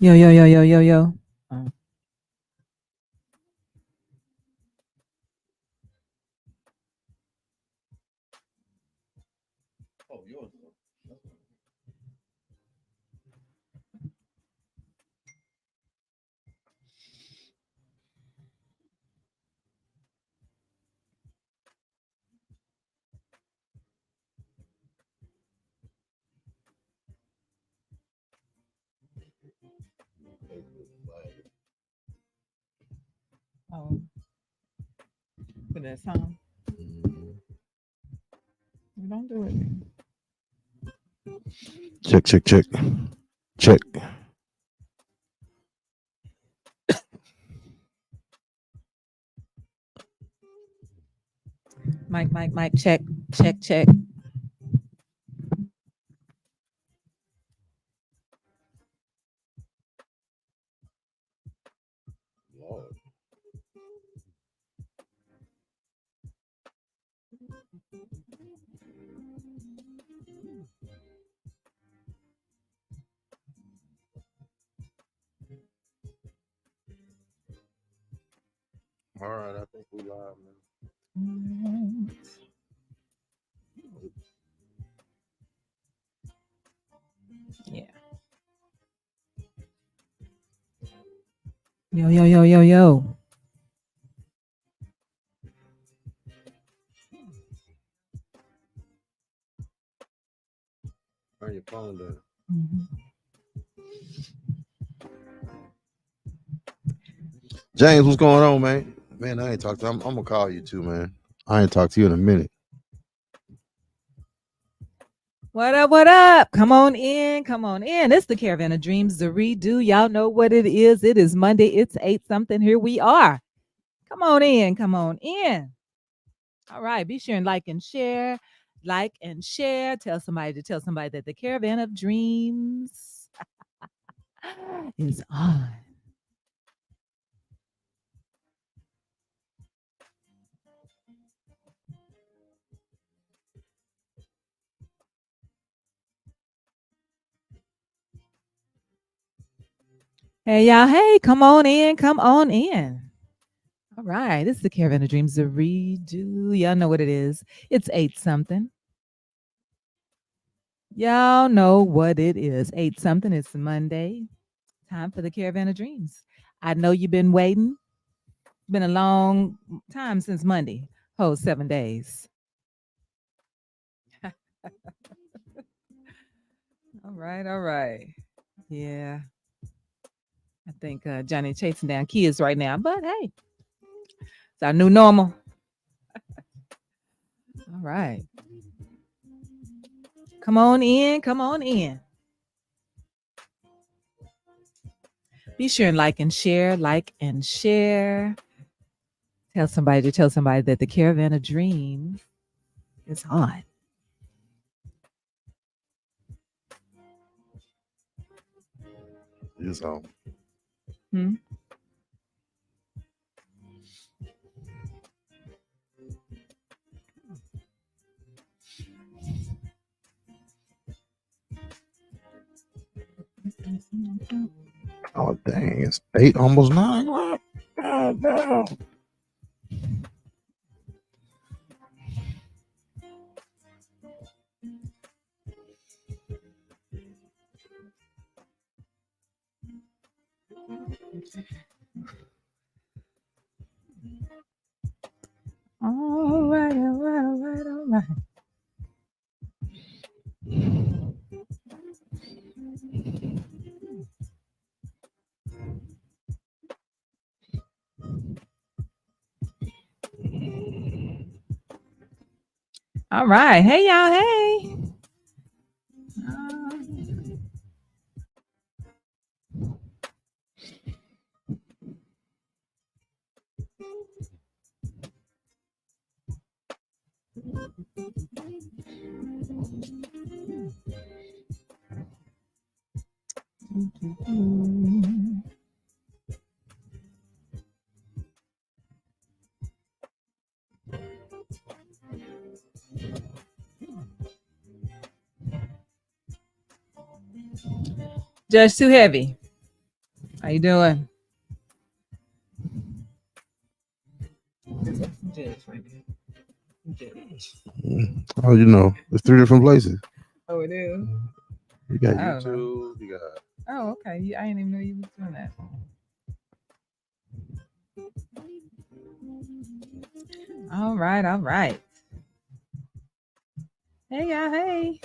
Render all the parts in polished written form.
Yo, yo, yo, yo, yo, yo. Oh, yours. Oh, for that song. Don't do it. Check, check, check. Check. Mike, Mike, Mike, check, check, check. Lord. All right, I think we live, man. Yeah. Yo, yo, yo, yo, yo. Turn your phone down. James, what's going on, man? Man, I ain't talked to you. I'm gonna call you too, man. I ain't talked to you in a minute. What up? What up? Come on in. Come on in. It's the Caravan of Dreams, the redo. Y'all know what it is. It is Monday. It's 8 something. Here we are. Come on in. Come on in. All right. Be sure and like and share. Like and share. Tell somebody that the Caravan of Dreams is on. Hey, y'all. Hey, come on in. Come on in. All right. This is the Caravan of Dreams, the redo. Y'all know what it is. It's 8 something. Y'all know what it is. 8 something. It's Monday. Time for the Caravan of Dreams. I know you've been waiting. Been a long time since Monday. Oh, 7 days. All right. All right. Yeah. I think Johnny chasing down kids right now, but hey, it's our new normal. All right. Come on in. Come on in. Be sure and like and share. Like and share. Tell somebody that the Caravan of Dreams is on. It's on. Hmm? Oh dang, it's 8, almost 9 o'clock. God damn. All right, all right, all right, all right. All right. Hey, y'all. Hey. Judge Too Heavy. How you doing? Judge right there. Judge. Oh, you know, it's 3 different places. Oh, it is. You got I don't know. YouTube. You got. Oh, okay. I didn't even know you was doing that. All right, all right. Hey, y'all. Hey.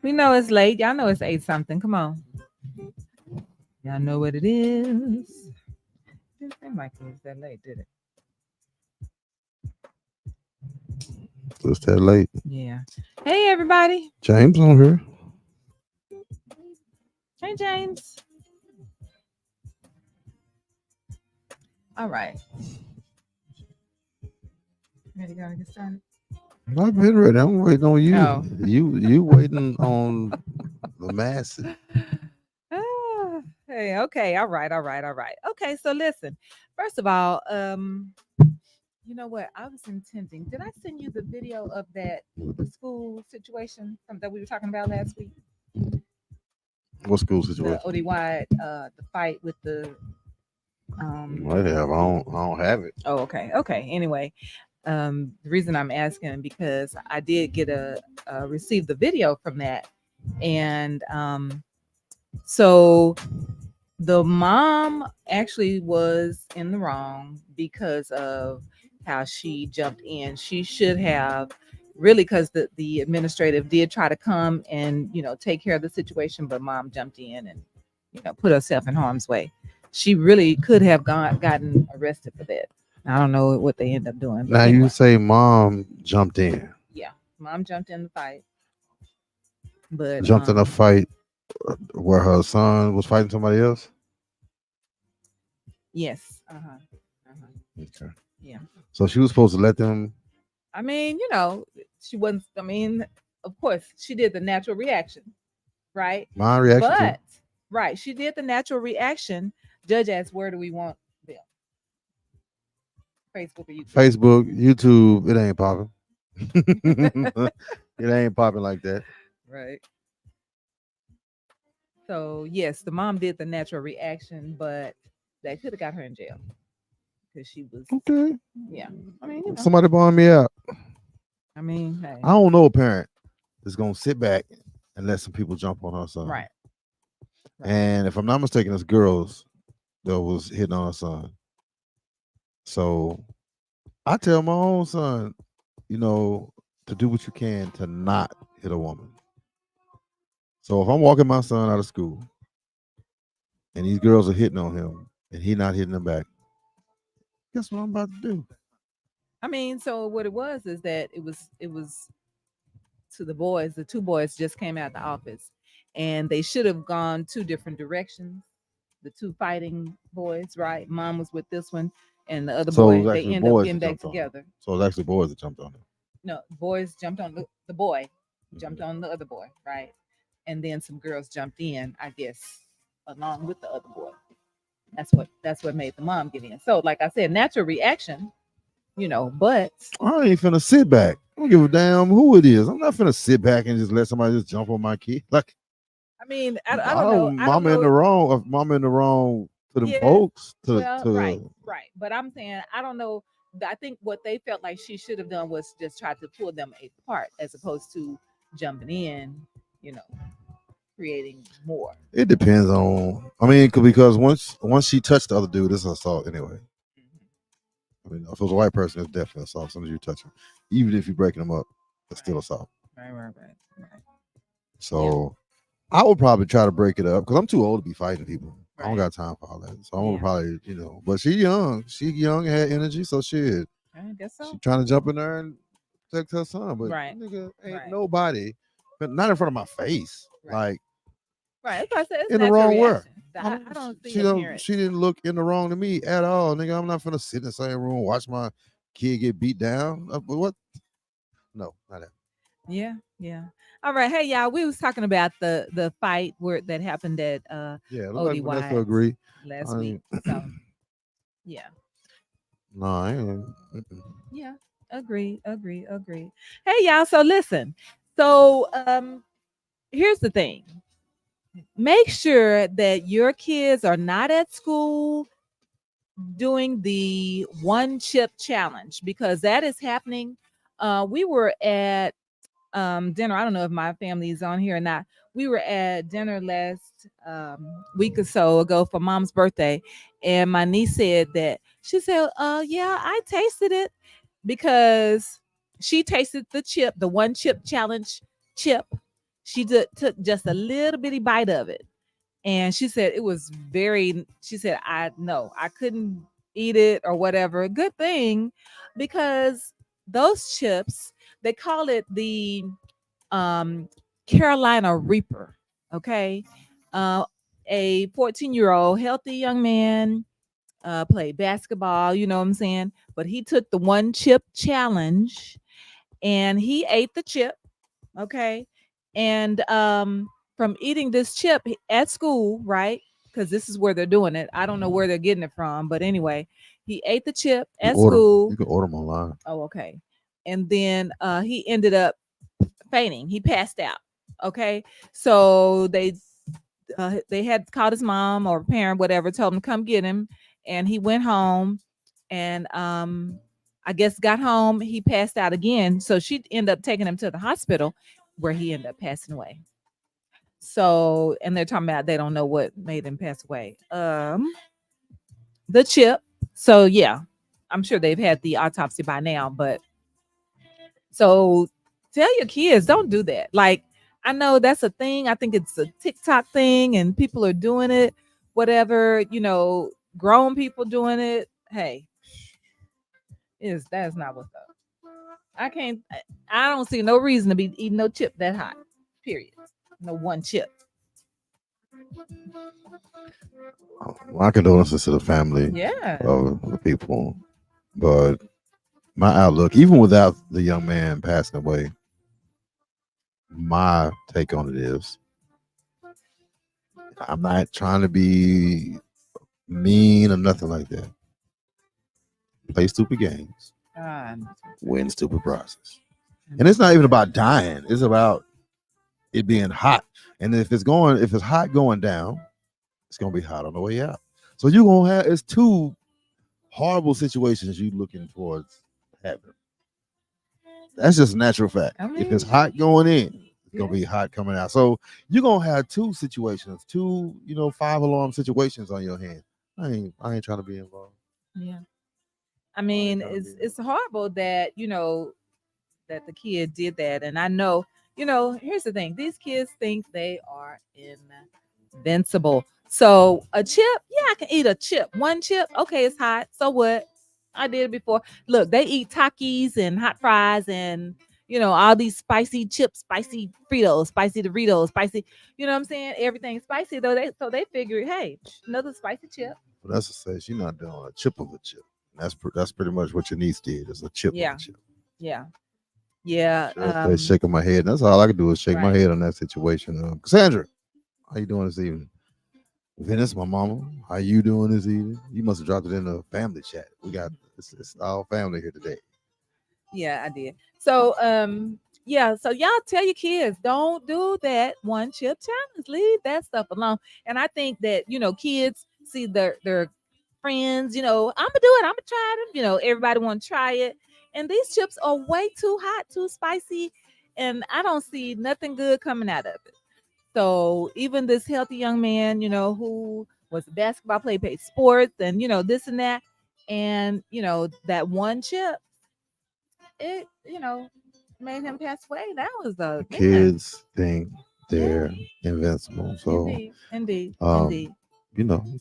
We know it's late. Y'all know it's 8 something. Come on. Y'all know what it is. Didn't seem like it was that late, did it? It's that late. Yeah. Hey, everybody. James on here. Hey, James. All right. Ready to go and get started? I've been ready. I'm waiting on you. Oh. You waiting on the masses. Ah, hey, okay. All right, all right, all right. Okay, so listen. First of all, you know what? I was intending. Did I send you the video of the school situation that we were talking about last week? What school The situation? ODY, the fight with the Might have. I don't have it. Oh, okay. Okay. Anyway, the reason I'm asking because I did get receive the video from that, and so the mom actually was in the wrong because of how she jumped in. She should have really, because the administrative did try to come and take care of the situation, but mom jumped in and put herself in harm's way. She really could have gotten arrested for that. I don't know what they end up doing. But Now anyway. you say mom jumped in. Yeah, mom jumped in the fight, but Jumped in a fight where her son was fighting somebody else. Yes. Okay. Yeah. So she was supposed to let them. I mean, she wasn't. I mean, of course, she did the natural reaction, right? My reaction But to right, she did the natural reaction. Judge asked, "Where do we want them? Facebook or YouTube?" Facebook, YouTube. It ain't popping. It ain't popping like that. Right. So yes, the mom did the natural reaction, but that could have got her in jail because she was. Okay. Yeah. I mean, somebody bond me out. I mean, hey. I don't know a parent that's gonna sit back and let some people jump on her son. Right. And if I'm not mistaken, it's girls that was hitting on her son. So I tell my own son, to do what you can to not hit a woman. So if I'm walking my son out of school and these girls are hitting on him and he not hitting them back, guess what I'm about to do? I mean, so what it was is that it was to the boys. The two boys just came out of the office, and they should have gone 2 different directions. The 2 fighting boys, right? Mom was with this one, and the other So it boy. was They actually end up boys getting that back jumped on him. together. So it was actually boys that jumped on him. No, boys jumped on the boy, jumped on the other boy, right? And then some girls jumped in, I guess, along with the other boy. That's what made the mom get in. So, like I said, natural reaction, but I ain't finna sit back. I don't give a damn who it is. I'm not finna sit back and just let somebody just jump on my kid. Like, I mean, I don't know. I don't Mama know. in the wrong. If mama in the wrong to them Yes, folks. well, To right. But I'm saying I don't know. I think what they felt like she should have done was just try to pull them apart as opposed to jumping in, you know, creating more. It depends on. I mean, because once she touched the other dude, it's assault anyway. I mean, if it was a white person, it's definitely assault. As soon as you touch him, even if you're breaking them up, it's still assault. Right. So I would probably try to break it up because I'm too old to be fighting people. I don't got time for all that. So I'm gonna probably, but she young. She young and had energy, so shit. I guess so. She trying to jump in there and protect her son, but nigga ain't nobody, but not in front of my face. Like, right. That's why I said it's in the wrong way. I don't see She didn't look in the wrong to me at all, nigga. I'm not finna sit in the same room watch my kid get beat down. What? No, not that. Yeah. Yeah. All right. Hey y'all, we was talking about the fight where that happened at Yeah, look like OD Vanessa Wides agree. last I week. ain't, So yeah. no, I ain't. Mm-mm. Yeah. Agree, agree, agree. Hey y'all, so listen. So here's the thing. Make sure that your kids are not at school doing the one chip challenge because that is happening. We were at dinner. I don't know if my family is on here or not. We were at dinner last week or so ago for mom's birthday, and my niece said that she said, yeah, I tasted it because she tasted the chip, the one chip challenge chip. She took just a little bitty bite of it, and she said it was very. She said, I no, I couldn't eat it or whatever. Good thing, because those chips, they call it the um, Carolina Reaper. Okay. Uh, a 14-year-old healthy young man played basketball, you know what I'm saying? But he took the one chip challenge and he ate the chip. Okay. And from eating this chip at school, right? Because this is where they're doing it. I don't know where they're getting it from. But anyway, he ate the chip You at order 'em. You school. can order them online. Oh, okay. And then he ended up fainting. He passed out. Okay, so they had called his mom or parent, whatever, told him to come get him, and he went home, and I guess got home. He passed out again, so she ended up taking him to the hospital, where he ended up passing away. So, and they're talking about they don't know what made him pass away. The chip. So yeah, I'm sure they've had the autopsy by now, but so tell your kids, don't do that. Like, I know that's a thing. I think it's a TikTok thing and people are doing it, whatever, grown people doing it. Hey, is that's not what's up. I can't I don't see no reason to be eating no chip that hot. Period. No one chip. My condolences to the family Yeah. of the people, but my outlook, even without the young man passing away, my take on it is, I'm not trying to be mean or nothing like that. Play stupid games, God. win stupid prizes, and it's not even about dying. It's about it being hot. And if it's hot going down, it's gonna be hot on the way out. So you're gonna have it's two horrible situations you looking towards having. That's just a natural fact. I If it's mean, hot going in, it's yeah. gonna be hot coming out. So you're gonna have two situations, two, 5 alarm situations on your hand. I ain't trying to be involved. Yeah. I I ain't mean, trying to be it's involved. horrible that, that the kid did that. And I know, here's the thing, these kids think they are invincible. So a chip, yeah, I can eat a chip. One chip, okay, it's hot. So what? I did it before. Look, they eat Takis and hot fries and all these spicy chips, spicy Fritos, spicy Doritos, spicy. You know what I'm saying? Everything spicy though. They figured, hey, another spicy chip. But that's to say she's not doing a chip of a chip. That's pretty much what your niece did. It's a chip of a Yeah, chip. yeah, yeah. Just shaking my head. That's all I can do is shake my Right. head on that situation. Cassandra, how you doing this evening? Venice, my mama, how you doing this evening? You must have dropped it in the family chat. We got it's all family here today. Yeah, I did. So, yeah. So y'all tell your kids don't do that one chip challenge. Leave that stuff alone. And I think that kids see their friends. I'm gonna do it. I'm gonna try them. Everybody want to try it. And these chips are way too hot, too spicy, and I don't see nothing good coming out of it. So even this healthy young man, who was a basketball player, played sports, and this and that, and that one chip it made him pass away. That was a The man. kids think Yeah, they're invincible. So indeed, indeed, um, indeed.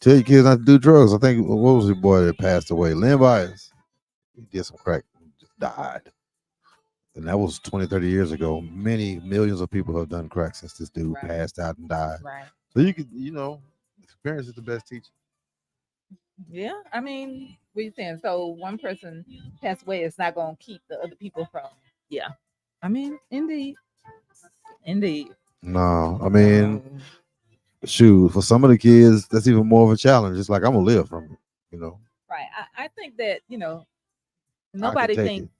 tell your kids not to do drugs. I think what was the boy that passed away? Lynn Byers. He did some crack, just died. And that was 20, 30 years ago. Many millions of people have done crack since this dude Right, passed out and died. right. So you could, experience is the best teacher. Yeah, I mean, what you saying? So one person passed away, it's not going to keep the other people from. Yeah, I mean, indeed. Indeed. No, I mean, No. shoot, for some of the kids, that's even more of a challenge. It's like I'm gonna live from it. You know, Right. I think that, I can nobody take thinks, it.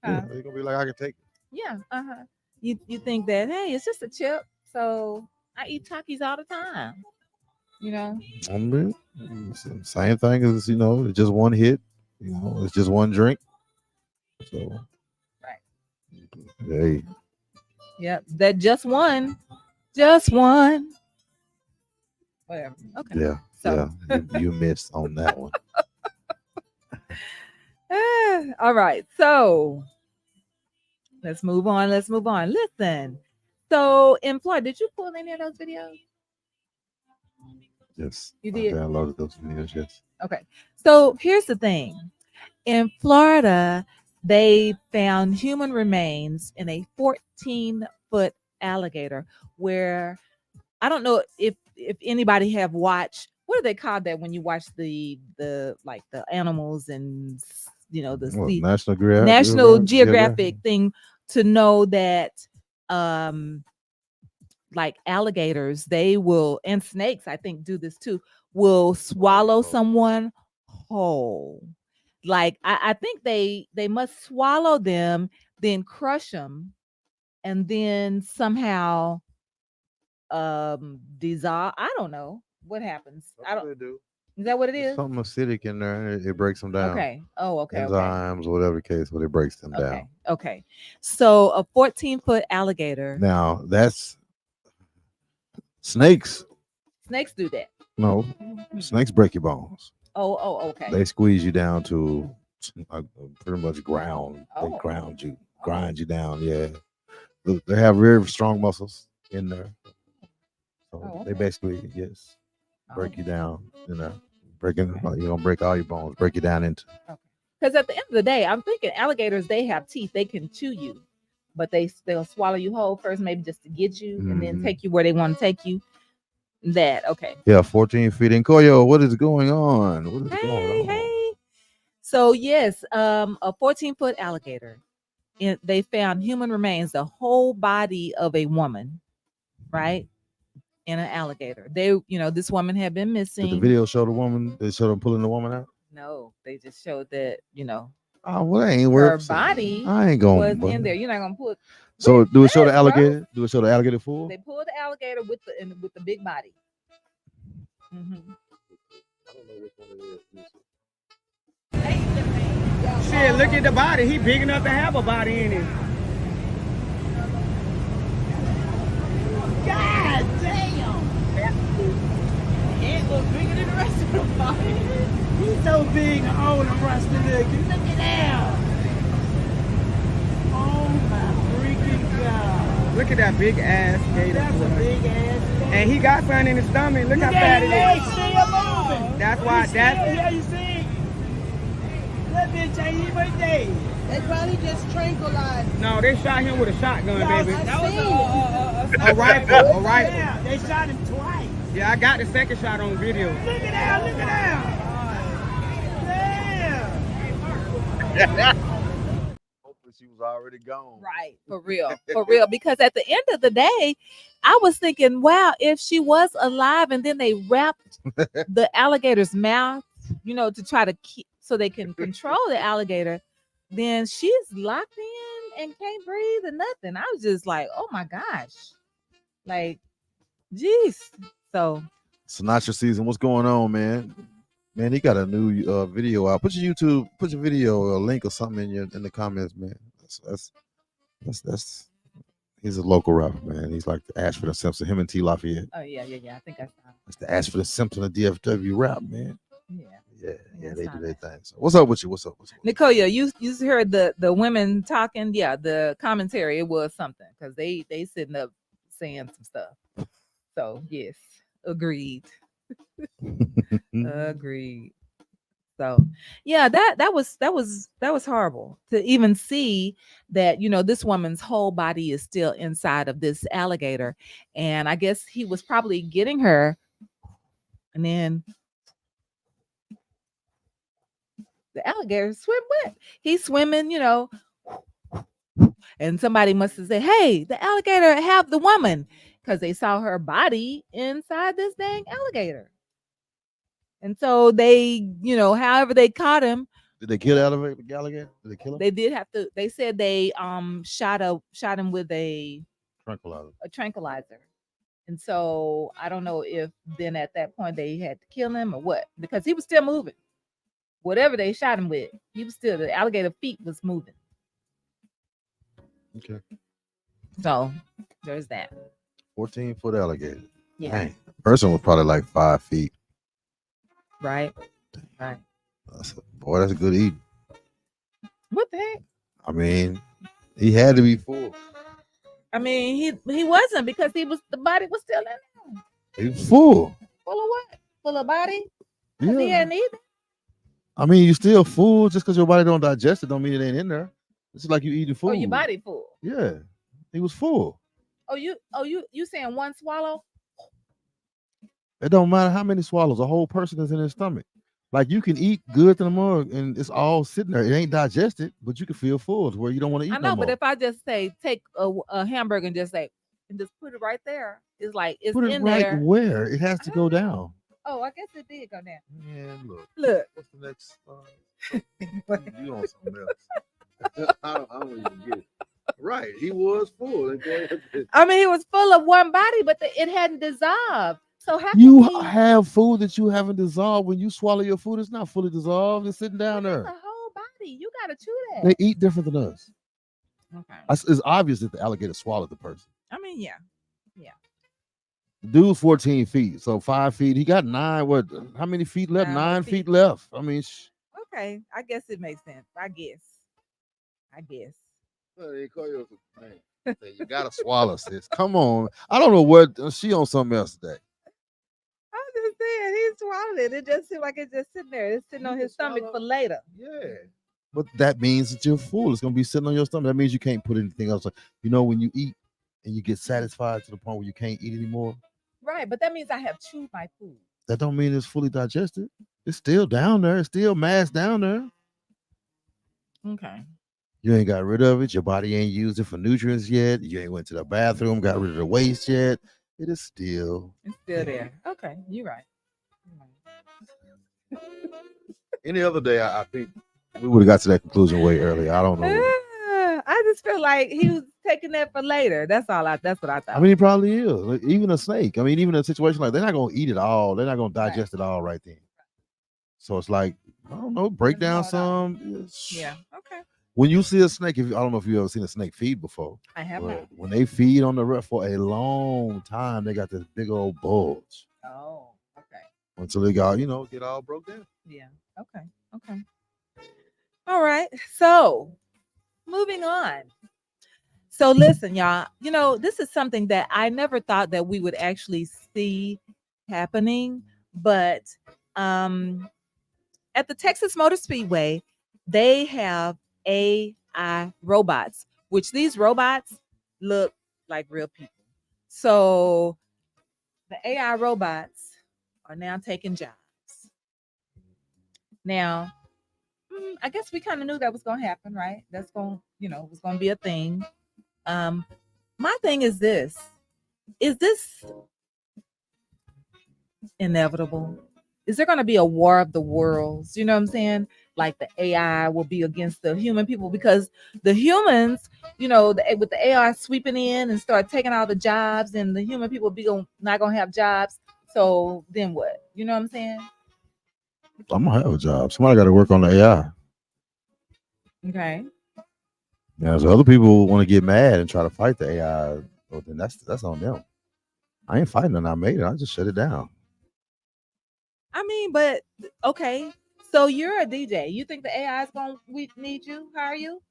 Yeah, huh? they're gonna be like, I can take it. Yeah. Uh-huh. You think that, hey, it's just a chip. So I eat Takis all the time, you know? I mean, same thing as it's just one hit. It's just one drink. So Right. hey, Yep. That just one. Just one. Whatever. Okay. yeah, So yeah, you missed on that one. all right. So let's move on. Let's move on. Listen. So in Florida, did you pull any of those videos? Yes, You I did? downloaded those videos. Yes. Okay. So here's the thing. In Florida, they found human remains in a 14-foot alligator where I don't know if anybody have watched, what do they call that when you watch the like the animals and the What sea National National Geographic? Geographic thing to know that um like alligators, they will, and snakes, I think, do this too, will swallow someone whole. Like I think they must swallow them, then crush them, and then somehow dissolve. I don't know what happens. That's I what don't they do. Is that what it There's is? something acidic in there, and it breaks them down. Okay. Oh, okay, okay. Enzymes, whatever case, but it breaks them down. Okay. Okay. So a 14-foot alligator. Now that's snakes. Snakes do that. No, Mhm. snakes break your bones. Oh, okay. They squeeze you down to pretty much ground. They Oh. grind you down. Yeah, they have very strong muscles in there, so Oh, they okay. basically break you Okay. down. Breaking you're gonna break all your bones, break you down into. Okay. Because at the end of the day, I'm thinking alligators, they have teeth. They can chew you, but they'll swallow you whole first, maybe just to get you, and then Mhm. take you where they want to take you. That okay. Yeah, 14 feet in Koyo. What is going on? What is going Hey, on? hey. So yes, a 14-foot alligator. They found human remains, the whole body of a woman, right, in an alligator. This woman had been Did the missing. video show the woman? They show them pulling the woman out. No, they just showed that Oh, well, that ain't her worth seeing. body I ain't was going. in there. You're not gonna put. But So it do it show the says, bro. alligator? Do it show the alligator full? They pulled the alligator with the big body. Hmm. I don't know which one it is. Shit, look at the body. He big enough to have a body in him. God damn! It looks bigger than the rest of the body. He's so big and old and rusty looking. Look at that! Oh my freaking god! Look at that big ass gator. That's a big ass gator. And he got something in his stomach. Look how fat it is. Still moving. That's why. Yeah, you see? That bitch ain't even dead. They probably just tranquilized. No, they shot him with a shotgun, baby. That was A rifle. A rifle. Yeah, they shot him twice. Yeah, I got the second shot on video. Look at that, look at that. Damn. Hopefully she was already gone. Right, for real. Because at the end of the day, I was thinking, wow, if she was alive and then they wrapped the alligator's mouth, to try to keep so they can control the alligator, then she's locked in and can't breathe and nothing. I was just like, oh my gosh, like, jeez. So Sinatra season. What's going on, man? Man, he got a new video out. Put your video or a link or something in the comments, man. That's he's a local rapper, man. He's like the Ashford and Simpson. Him and T Lafayette. oh yeah. I think I saw. That's the Ashford and Simpson of DFW rap, man. Yeah. Yeah, I they saw do their that. thing. So what's up with you? What's up? Nicole, you heard the women talking. Yeah, the commentary, it was something because they sitting up saying some stuff. So yes, agreed. Agreed. So yeah, that was horrible to even see that this woman's whole body is still inside of this alligator, and I guess he was probably getting her, and then the alligator swim wet. He's swimming, And somebody must have said, "Hey, the alligator have the woman," because they saw her body inside this dang alligator. And so they, however they caught him, Did they kill the alligator? Did they kill him? they did have to. They said they shot him with Tranquilizer. a tranquilizer. And so I don't know if then at that point they had to kill him or what, because he was still moving. Whatever they shot him with, he was still, the alligator feet was moving. Okay. So there's that. 14-foot alligator. Yeah. Dang. Person was probably like 5 feet. Right. Right. Boy, that's a good eat. What the heck? I mean, he had to be full. I mean, he wasn't, because the body was still in there. He was full. Full of what? Full of body? Yeah. He hadn't eaten. I mean, you still full. Just because your body don't digest it don't mean it ain't in there. It's like you eating food. Oh, your body full. Yeah. He was full. You saying one swallow? It don't matter how many swallows. A whole person is in his stomach. Like, you can eat good to the mug and it's all sitting there. It ain't digested, but you can feel full to where you don't want to eat. I know, no more. but if I just say take a hamburger and just put it right there, it's like it's put it in right there. Where it has to go down. Oh, I guess it did go down. Man, Look. What's the next? You on something else? I don't even get it. Right, he was full. I mean, he was full of one body, but it hadn't dissolved. So how you can have food that you haven't dissolved. When you swallow your food, it's not fully dissolved. It's sitting down there. It's a whole body. You gotta chew that. They eat different than us. Okay. It's obvious that the alligator swallowed the person. I mean, yeah. The dude's 14 feet, so 5 feet. He got 9. What? How many feet left? 9 feet left. I mean, okay. I guess it makes sense. I guess. Well, they call you you gotta swallow, sis. Come on. I don't know what she on something else today. I'm just saying he swallowed it. It just seemed like it's just sitting there. It's sitting on his stomach for later. Yeah. But that means that you're full. It's gonna be sitting on your stomach. That means you can't put anything else. When you eat and you get satisfied to the point where you can't eat anymore. Right, but that means I have chewed my food. That don't mean it's fully digested. It's still down there. It's still mass down there. Okay. You ain't got rid of it. Your body ain't used it for nutrients yet. You ain't went to the bathroom, got rid of the waste yet. It is still. It's still there. Okay, you're right. Any other day, I think we would have got to that conclusion way earlier. I don't know. I just feel like he was taking that for later. That's what I thought. I mean, he probably is. Like, even a snake. I mean, even in a situation like they're not gonna eat it all. They're not gonna digest it all right then. So it's like, I don't know, break down some. Yeah. Okay. When you see a snake, I don't know if you've ever seen a snake feed before. I have not. When they feed on the rut for a long time, they got this big old bulge. Oh, okay. Until they got, get all broke down. Yeah. Okay. All right. So moving on. So listen, y'all, this is something that I never thought that we would actually see happening. But at the Texas Motor Speedway, they have AI robots, which these robots look like real people. So the AI robots are now taking jobs. Now, I guess we kind of knew that was going to happen, right? That's going, was going to be a thing. My thing is this: is this inevitable? Is there going to be a war of the worlds? You know what I'm saying? Like the AI will be against the human people, because the humans, with the AI sweeping in and start taking all the jobs, and the human people not going to have jobs. So then what? You know what I'm saying? I'm gonna have a job. Somebody got to work on the AI. Okay. Yeah, so other people want to get mad and try to fight the AI. Well, then that's on them. I ain't fighting it. I made it. I just shut it down. I mean, but okay. So you're a DJ. You think the AI is gonna need you? Hire you?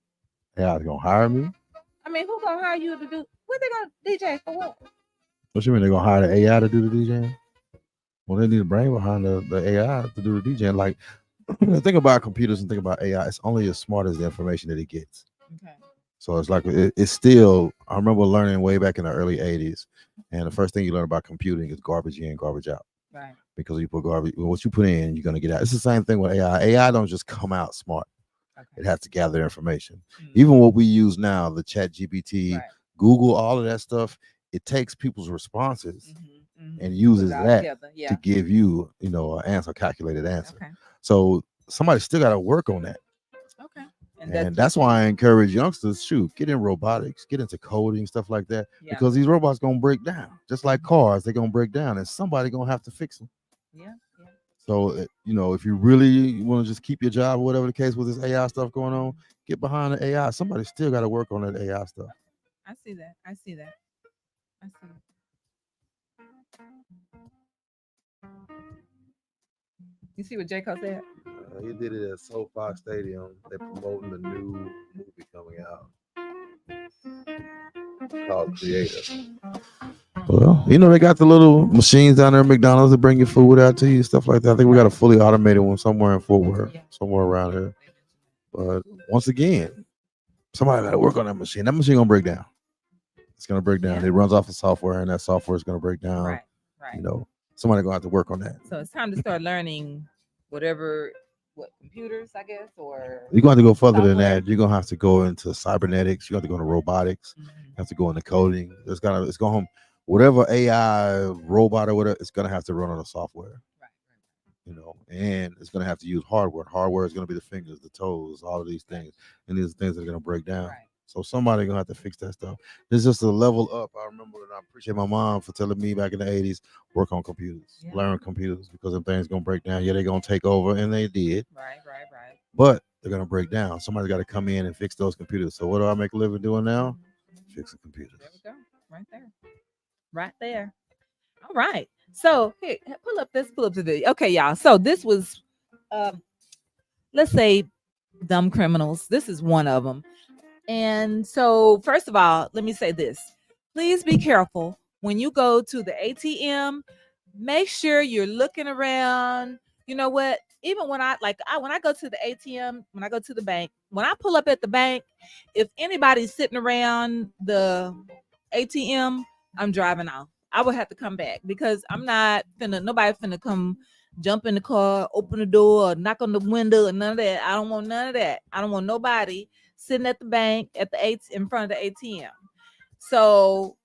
AI is gonna hire me? I mean, who's gonna hire you to do? What they gonna DJ for? What you mean they're gonna hire the AI to do the DJing? Well, they need a brain behind the AI to do the DJing. Like, think about computers and think about AI. It's only as smart as the information that it gets. Okay. So it's like it's still. I remember learning way back in the early '80s, and the first thing you learn about computing is garbage in, garbage out. Right. Because you put garbage, what you put in, you're gonna get out. It's the same thing with AI. AI don't just come out smart. It has to gather information. Mhm. Even what we use now, the Chat GPT, Right. Google, all of that stuff, it takes people's responses and uses Put it all that together. Yeah. to give you, an answer, calculated answer. Okay. So somebody still got to work on that. Okay. And that's why I encourage youngsters, get in robotics, get into coding, stuff like that, Yeah. because these robots gonna break down, just like cars. They're gonna break down, and somebody gonna have to fix them. Yeah. So if you really want to just keep your job or whatever the case with this AI stuff going on, get behind the AI. Somebody still got to work on that AI stuff. I see that. I see that. You see what J. Cole said? He did it at SoFi Stadium. They're promoting the new movie coming out called Creator. Well, they got the little machines down there at McDonald's to bring your food out to you, stuff like that. I think we got a fully automated one somewhere in Fort Worth, somewhere around here. But once again, somebody got to work on that machine. That machine gonna break down. It's gonna break down. It runs off of software, and that software is gonna break down. Right. Somebody gonna have to work on that. So it's time to start learning what computers, I guess, or you're gonna have to go further than that. You're gonna have to go into cybernetics. You have to go into robotics. You have to go into coding. It's going whatever AI robot or whatever. It's gonna have to run on a software. And it's gonna have to use hardware. Hardware is gonna be the fingers, the toes, all of these things, and these things that are gonna break down. So somebody gonna have to fix that stuff. It's just a level up. I remember, and I appreciate my mom for telling me back in the 80s, work on computers, learn computers, because if things gonna break down, they're gonna take over, and they did. Right. But they're gonna break down. Somebody's got to come in and fix those computers. So what do I make a living doing now? Fixing computers. There we go. Right there. All right. So here, pull up the video. Okay, y'all. So this was, let's say, dumb criminals. This is one of them. And so, first of all, let me say this. Please be careful when you go to the ATM. Make sure you're looking around. You know what? Even when I go to the ATM, when I go to the bank, when I pull up at the bank, if anybody's sitting around the ATM, I'm driving off. I would have to come back, because nobody finna come jump in the car, open the door, knock on the window, and none of that. I don't want none of that. I don't want nobody sitting at the bank in front of the ATM. So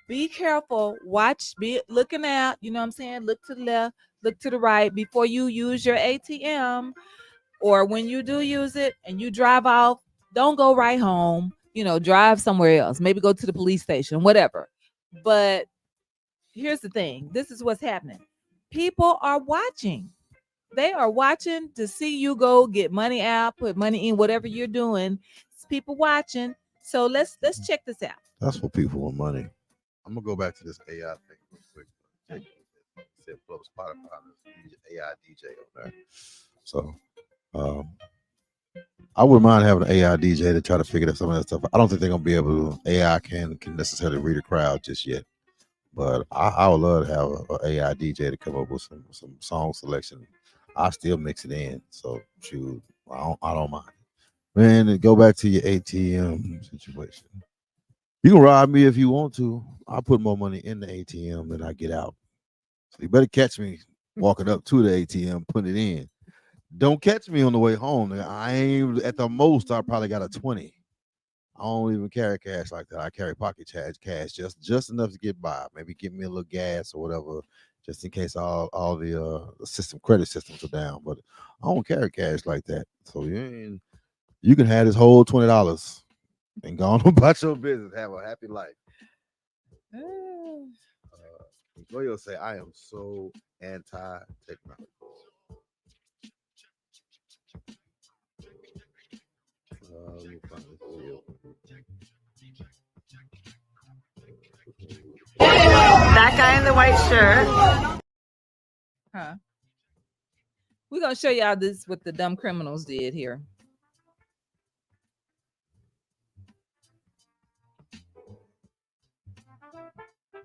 be careful, be looking out, you know what I'm saying? Look to the left, look to the right before you use your ATM, or when you do use it and you drive off, don't go right home, drive somewhere else, maybe go to the police station, whatever. But here's the thing, this is what's happening. People are watching. They are watching to see you go get money out, put money in, whatever you're doing. It's people watching. So let's check this out. That's for people with money. I'm gonna go back to this AI thing real quick. Said pull up Spotify, there's AI DJ on there. So I wouldn't mind having an AI DJ to try to figure out some of that stuff. I don't think they're gonna be able to. AI can necessarily read a crowd just yet. But I would love to have an AI DJ to come up with some song selection. I still mix it in. So shoot, I don't mind. Man, go back to your ATM situation. You can rob me if you want to. I'll put more money in the ATM than I get out. So you better catch me walking up to the ATM, putting it in. Don't catch me on the way home. I ain't, at the most, I probably got a 20. I don't even carry cash like that. I carry pocket cash just enough to get by. Maybe give me a little gas or whatever, just in case all the credit systems are down. But I don't carry cash like that. So you can have this whole $20 and go on about your business. Have a happy life. Goyo say, I am so anti-technology. Let me find this video. That guy in the white shirt. Huh? We're gonna show y'all this what the dumb criminals did here.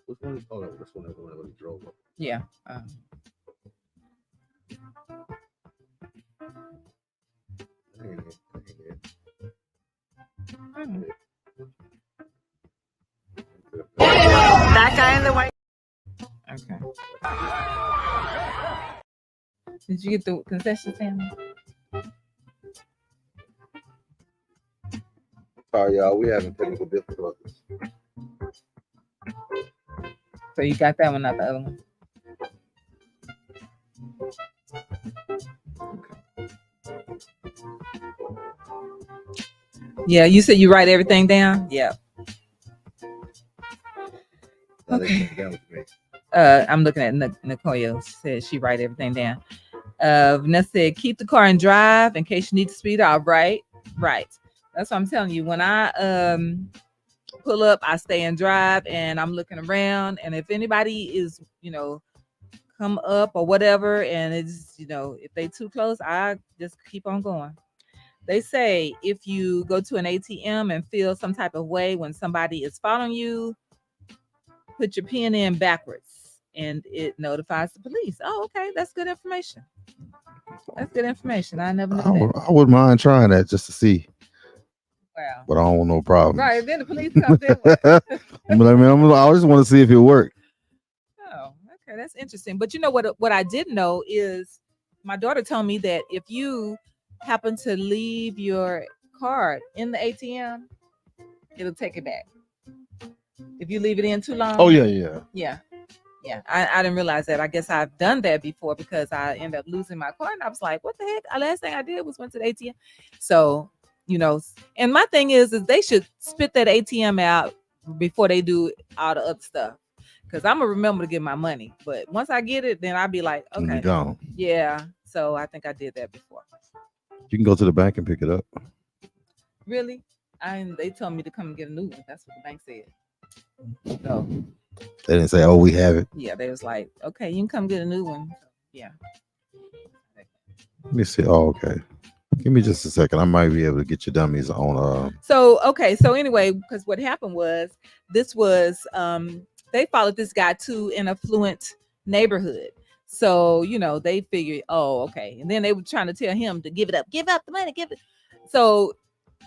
Which one is? Oh, no, this one is the one that drove up. Yeah. That guy in the white. Okay. Did you get the concession stand? Sorry, y'all. We having technical difficulties. So you got that one, not the other one. Yeah, you said you write everything down. Yeah. Okay. I'm looking at Nicole. Said she write everything down. Vanessa said, keep the car and drive in case you need to speed up. Right. That's what I'm telling you. When I pull up, I stay and drive, and I'm looking around. And if anybody is, come up or whatever, and it's, if they too close, I just keep on going. They say if you go to an ATM and feel some type of way when somebody is following you, put your pin in backwards and it notifies the police. Oh, okay. That's good information. I never knew that. I wouldn't mind trying that just to see. Wow. But I don't want no problems. Right. Then the police comes in. I just want to see if it worked. Oh, okay. That's interesting. But you know what I did know is my daughter told me that if you happen to leave your card in the ATM, it'll take it back. If you leave it in too long. Oh, yeah. Yeah. I didn't realize that. I guess I've done that before because I ended up losing my card. And I was like, what the heck? Last thing I did was went to the ATM. So, and my thing is they should spit that ATM out before they do all the other stuff. Because I'm going to remember to get my money. But once I get it, then I'll be like, okay. Gone. Yeah. So I think I did that before. You can go to the bank and pick it up. Really? They told me to come and get a new one. That's what the bank said. So they didn't say, "Oh, we have it." Yeah, they was like, "Okay, you can come get a new one." Yeah. Let me see. Oh, okay. Give me just a second. I might be able to get your dummies on. So anyway, because what happened was this was they followed this guy to an affluent neighborhood. So they figured, oh, okay, and then they were trying to tell him to give up the money, give it. So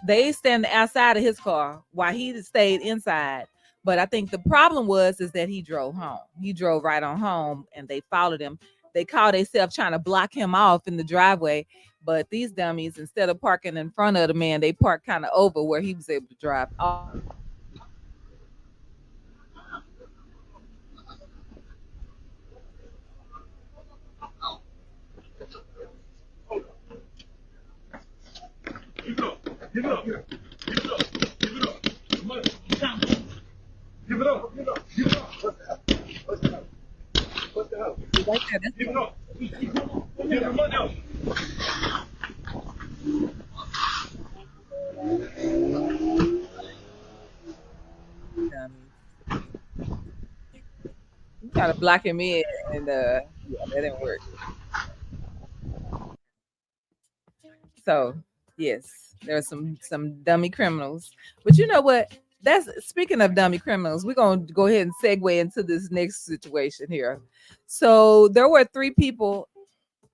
they stand outside of his car while he stayed inside. But I think the problem is that he drove home. He drove right on home, and they followed him. They called themselves trying to block him off in the driveway. But these dummies, instead of parking in front of the man, they parked kind of over where he was able to drive off. Give it up. Give it up. Give it up. Give it up. Give it up. Give it up. Give it up. What's the hell? What's the hell? Give it up. Give the money up. You try to block him in, and yeah, that didn't work. So yes, there are some dummy criminals. But you know what? That's speaking of dummy criminals, we're gonna go ahead and segue into this next situation here. So there were 3 people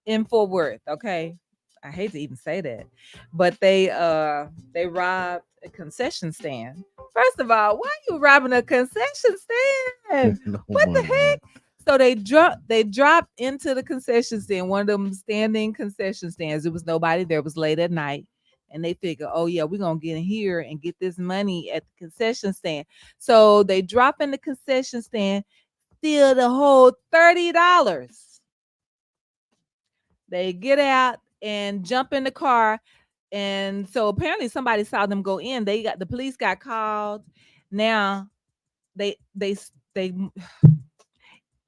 in Fort Worth. Okay, I hate to even say that, but they robbed a concession stand. First of all, why are you robbing a concession stand? What the heck? So they dropped into the concession stand, one of them standing concession stands. It was nobody there. It was late at night. And they figure, oh yeah, we're gonna get in here and get this money at the concession stand. So they drop in the concession stand, steal the whole $30. They get out and jump in the car. And so apparently somebody saw them go in. The police got called. Now they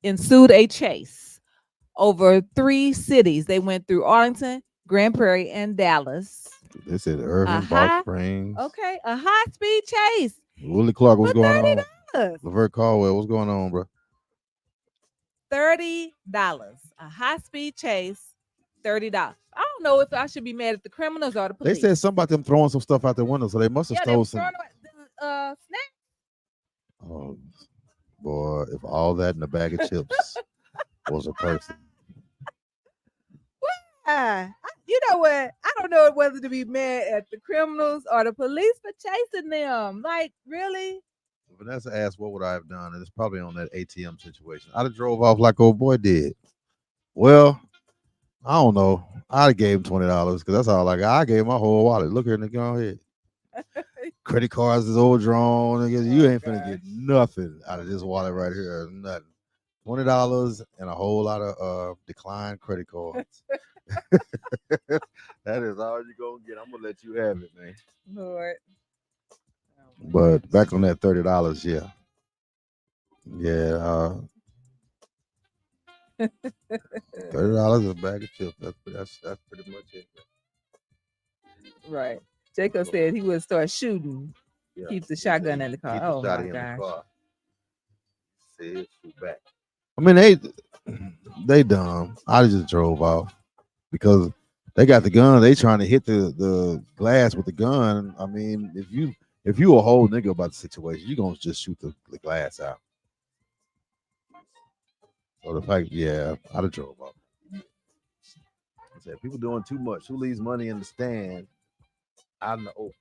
ensued a chase over 3 cities. They went through Arlington, Grand Prairie, and Dallas. They said Irving, Box Springs. Okay, a high-speed chase. Willie Clark, what's going $30. on? Laverne Caldwell, what's going on, bro? $30. A high-speed chase, $30. I don't know if I should be mad at the criminals or the police. They said something about them throwing some stuff out the window, so they must have stole some. Snacks. Oh, boy, if all that in a bag of chips was a person. You know what? I don't know whether to be mad at the criminals or the police for chasing them. Like, really? Vanessa asked, what would I have done? And it's probably on that ATM situation. I'd have drove off like old boy did. Well, I don't know. I'd have gave him $20 because that's all I got. I gave him my whole wallet. Look here, nigga, go ahead. Credit cards is overdrawn. Nigga. You ain't finna get nothing out of this wallet right here. Nothing. $20 and a whole lot of declined credit cards. That is all you gonna get. I'm gonna let you have it, man. Lord. But back on that $30, yeah. Yeah, $30 is a bag of chips. That's pretty much it. Right. Jacob said he would start shooting. Yeah. Keep the shotgun in the car. Keep the Oh shotty my in the gosh. car. Said shoot back. I mean they dumb. I just drove off because they got the gun. They trying to hit the glass with the gun. I mean, if you a whole nigga about the situation, you gonna just shoot the glass out. So the fact, yeah, I'd have drove off. I said people doing too much. Who leaves money in the stand out in the open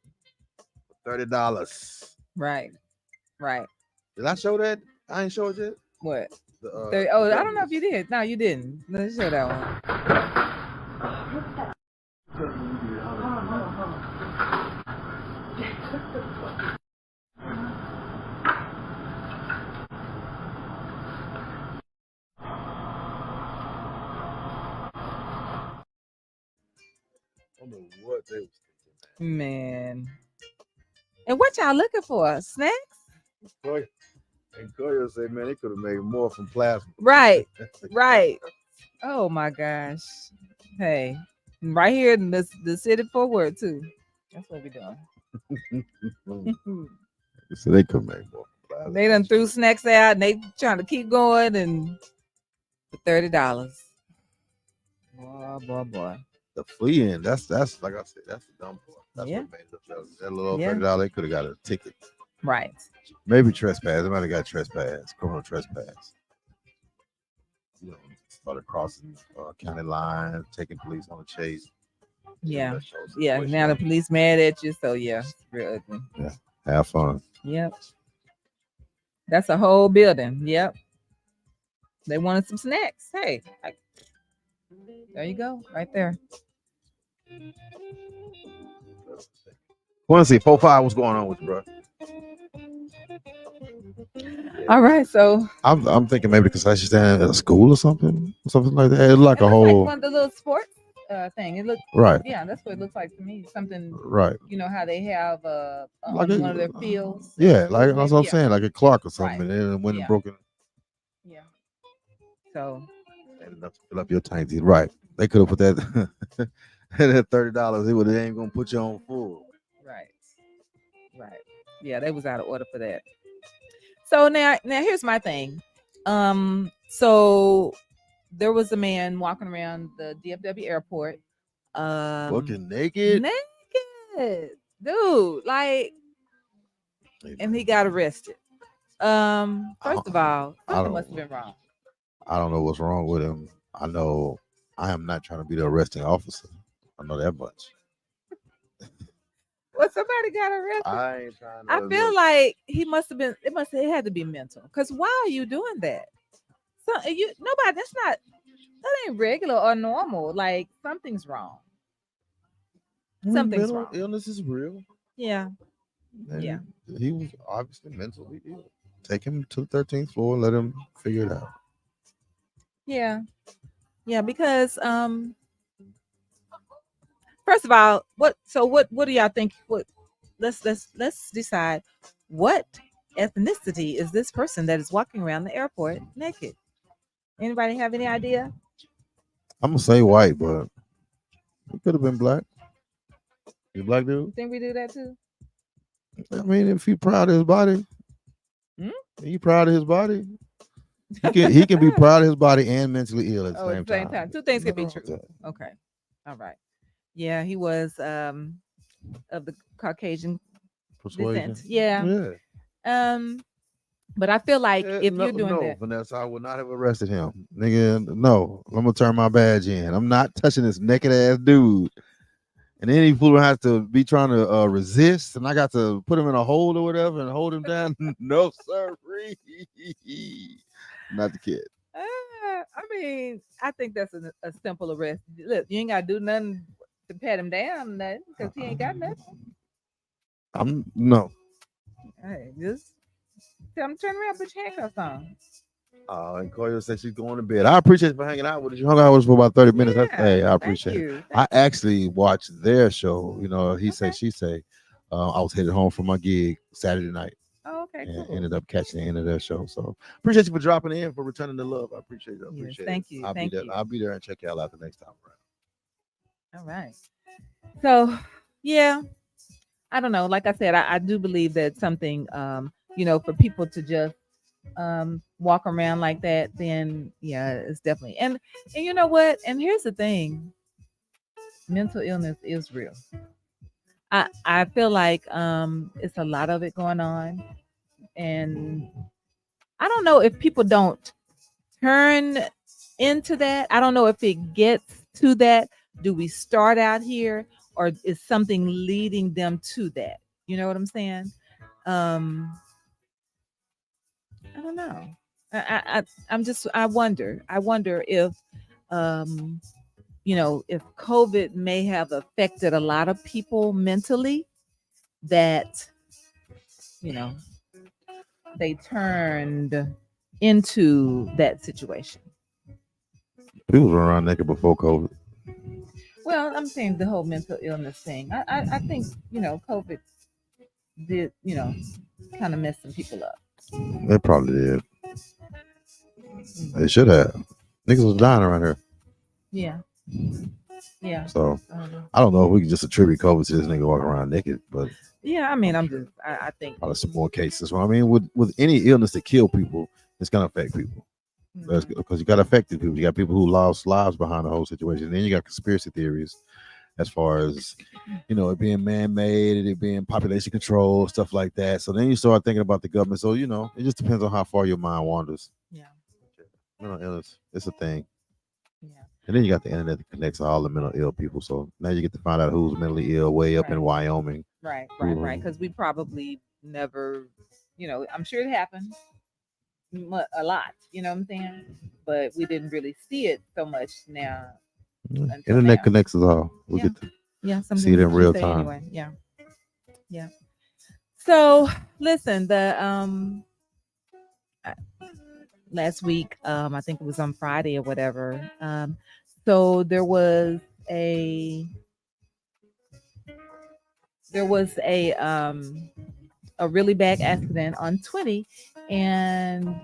for $30? Right. Right. Did I show that? I ain't show it yet. What? The, Oh, the I don't know if you did. No, you didn't. Let's show that one. I don't know what they was thinking, Man. And what y'all looking for? Snacks? man. And Koya said, man, they could have made more from plasma. Right. Right. Oh my gosh. Hey. Right here in the city forward too. That's what we're doing. So they could make more from plasma. They done threw snacks out and they trying to keep going and for $30. Boy. The fleeing, that's like I said, that's the dumb part. That's Yeah. what made it. That little Yeah. $30, they could have got a ticket. Right. Maybe trespass. They might have got trespass, criminal trespass. You know, started crossing county lines, taking police on a chase. Yeah. That shows Yeah. situation. Now the police mad at you. So yeah, it's real ugly. Have fun. Yep. That's a whole building. Yep. They wanted some snacks. Hey, there you go, right there. Want to see 4-5? What's going on with you, bro? All right, so I'm thinking maybe because I should stand at a school or something like that. It looked like it a looks whole like one of the little sports thing. It looks right. Yeah, that's what it looks like to me. Something, Right. you know how they have Like on one of their fields. Yeah, like that's what I'm Yeah. saying, like a Clark or something, Right. and then went Yeah. and broken. Yeah. So And enough to fill up your tank. Right. They could have put that that $30. It would ain't gonna put you on full. right. Yeah, they was out of order for that. So now here's my thing. So there was a man walking around the DFW airport. Looking naked. Naked. Dude, like, and he got arrested. First of all, something must have been wrong. I don't know what's wrong with him. I know I am not trying to be the arresting officer. I know that much. Well, somebody got arrested. I ain't trying to. I feel like he must have been. It had to be mental. Cause why are you doing that? So nobody. That ain't regular or normal. Like something's wrong. Something's mental wrong. illness is real. Yeah. And Yeah. He was obviously mentally ill. Take him to the 13th floor. Let him figure it out. Yeah. Yeah. Because first of all, what do y'all think? Let's decide what ethnicity is this person that is walking around the airport naked? Anybody have any idea? I'm gonna say white, but it could have been black. You black dude? Think we do that too? I mean, if he proud of his body, he proud of his body. He can be proud of his body and mentally ill at the same time. Two things can be true. Okay. All right. Yeah, he was of the Caucasian Persuasion. descent. Yeah. But I feel like if you're doing that, Vanessa, I would not have arrested him, nigga. No, I'm gonna turn my badge in. I'm not touching this naked ass dude. And then he fool has to be trying to resist, and I got to put him in a hold or whatever and hold him down. No, sir, not the kid. I mean, I think that's a simple arrest. Look, you ain't gotta do nothing to pat him down, nothing, because he ain't got nothing. I'm no. Hey, just tell them turn around, put your handcuffs on. And Koyo said she's going to bed. I appreciate you for hanging out with us. You hung out with us for about 30 minutes. Hey, I Thank appreciate it. you. I Thank you. actually watched their show. You know, he say, Okay. she say. I was headed home from my gig Saturday night Oh, okay, and cool. ended up catching the end of their show. So appreciate you for dropping in, for returning the love. I appreciate it. I Yes, appreciate it. thank you. I'll be Thank there. you. I'll be there and check y'all out the next time around. All right. So, yeah, I don't know. Like I said, I do believe that something, for people to just walk around like that, then yeah, it's definitely. And you know what? And here's the thing: mental illness is real. I feel like it's a lot of it going on, and I don't know if people don't turn into that. I don't know if it gets to that. Do we start out here, or is something leading them to that? You know what I'm saying? Um, I don't know. I wonder. I wonder if um, if COVID may have affected a lot of people mentally, that you know they turned into that situation. People was running around naked before COVID. Well, I'm saying the whole mental illness thing. I think COVID did kind of mess some people up. They probably did. They should have. Niggas was dying around here. Yeah, yeah. So I don't know if we can just attribute COVID to this nigga walking around naked, but Yeah, I mean, I think. probably some more cases. Well, I mean, with any illness that kill people, it's gonna affect people. That's Mhm. because you got affected people. You got people who lost lives behind the whole situation. Then you got conspiracy theories as far as it being man-made, it being population control, stuff like that. So then you start thinking about the government. So it just depends on how far your mind wanders. Yeah, Mental illness, it's a thing. yeah. And then you got the internet that connects all the mental ill people. So now you get to find out who's mentally ill way up in Right. Wyoming. Right. Because we probably never, I'm sure it happened a lot. You know what I'm saying? But we didn't really see it so much now until Internet now. connects us all. We Yeah. get to Yeah, some see it in things you real say time. anyway. Yeah, yeah. So listen, the uh, last week, I think it was on Friday or whatever. So there was a really bad accident on 20, and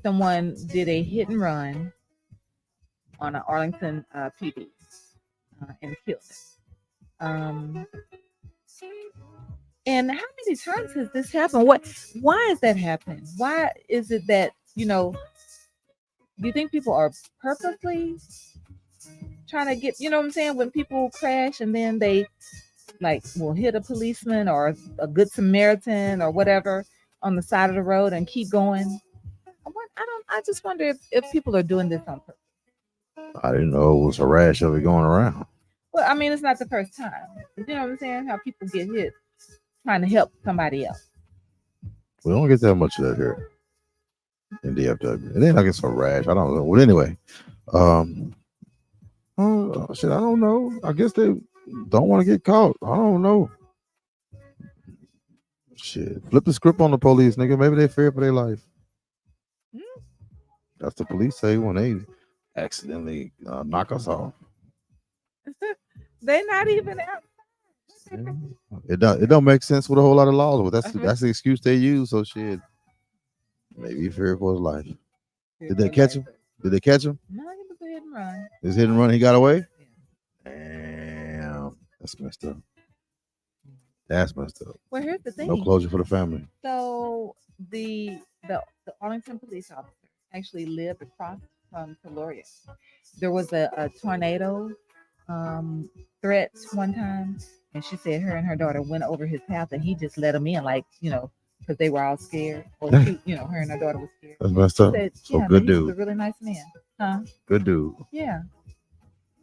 someone did a hit and run on an Arlington PD and killed him. Um, and how many times has this happened? Why is that happening? Why is it that do you think people are purposely trying to get, what I'm saying, when people crash and then they like will hit a policeman or a good Samaritan or whatever on the side of the road and keep going? I just wonder if people are doing this on purpose. I didn't know it was a rash of it going around. Well, I mean, it's not the first time. You know what I'm saying? How people get hit trying to help somebody else. We don't get that much of that here in DFW. And then I guess a rash. I don't know. Well, anyway, shit, I don't know. I guess they don't want to get caught. I don't know. Shit, flip the script on the police, nigga. Maybe they fear for their life. That's the police say when they accidentally knock us off. They're not even out. It don't make sense with a whole lot of laws, but that's the excuse they use. So shit, maybe he feared for his life. Did they catch him? Did they catch him? No, he was a hit and run. His hit and run, he got away. Damn, that's messed up. That's messed up. Well, here's the thing. No closure for the family. So the Arlington police officer actually lived across from Peloria. There was a tornado threat one time, and she said her and her daughter went over his house, and he just let them in, like because they were all scared. Or she, her and her daughter was scared. That's messed up. Said, So yeah, good man, he was dude. a really nice man, huh? Good dude. Yeah.